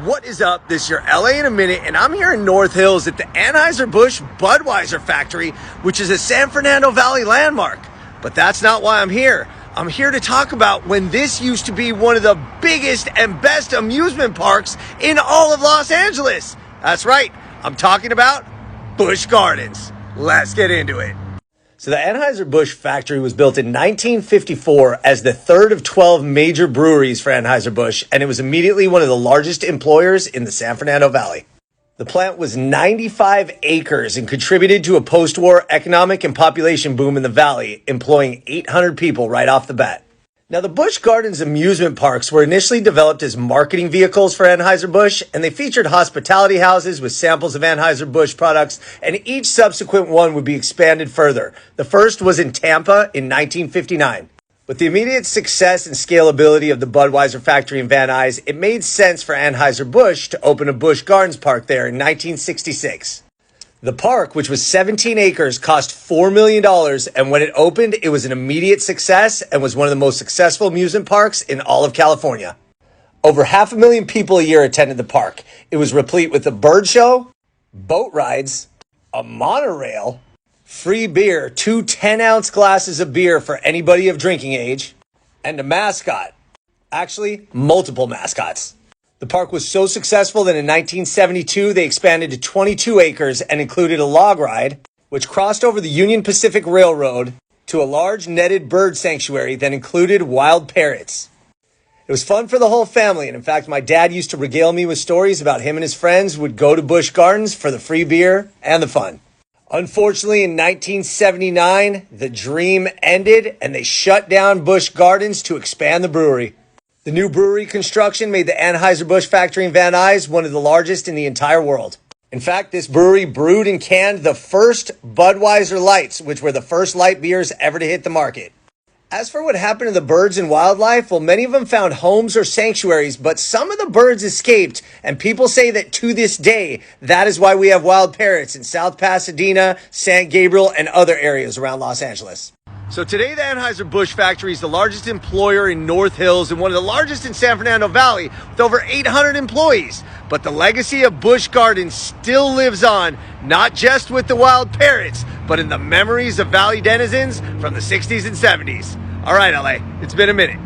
What is up? This is your LA in a minute, and I'm here in North Hills at the Anheuser-Busch Budweiser factory, which is a San Fernando Valley landmark. But that's not why I'm here. I'm here to talk about when this used to be one of the biggest and best amusement parks in all of Los Angeles. That's right. I'm talking about Busch Gardens. Let's get into it. So the Anheuser-Busch factory was built in 1954 as the third of 12 major breweries for Anheuser-Busch, and it was immediately one of the largest employers in the San Fernando Valley. The plant was 95 acres and contributed to a post-war economic and population boom in the valley, employing 800 people right off the bat. Now, the Busch Gardens amusement parks were initially developed as marketing vehicles for Anheuser-Busch, and they featured hospitality houses with samples of Anheuser-Busch products, and each subsequent one would be expanded further. The first was in Tampa in 1959. With the immediate success and scalability of the Budweiser factory in Van Nuys, it made sense for Anheuser-Busch to open a Busch Gardens park there in 1966. The park, which was 17 acres, cost $4 million, and when it opened, it was an immediate success and was one of the most successful amusement parks in all of California. Over 500,000 people a year attended the park. It was replete with a bird show, boat rides, a monorail, free beer, 2 10-ounce glasses of beer for anybody of drinking age, and a mascot. Actually, multiple mascots. The park was so successful that in 1972, they expanded to 22 acres and included a log ride, which crossed over the Union Pacific Railroad to a large netted bird sanctuary that included wild parrots. It was fun for the whole family, and in fact, my dad used to regale me with stories about him and his friends would go to Busch Gardens for the free beer and the fun. Unfortunately, in 1979, the dream ended and they shut down Busch Gardens to expand the brewery. The new brewery construction made the Anheuser-Busch factory in Van Nuys one of the largest in the entire world. In fact, this brewery brewed and canned the first Budweiser lights, which were the first light beers ever to hit the market. As for what happened to the birds and wildlife, well, many of them found homes or sanctuaries, but some of the birds escaped, and people say that to this day, that is why we have wild parrots in South Pasadena, San Gabriel, and other areas around Los Angeles. So today, the Anheuser-Busch factory is the largest employer in North Hills and one of the largest in San Fernando Valley with over 800 employees. But the legacy of Busch Gardens still lives on, not just with the wild parrots, but in the memories of Valley denizens from the 60s and 70s. All right, LA, it's been a minute.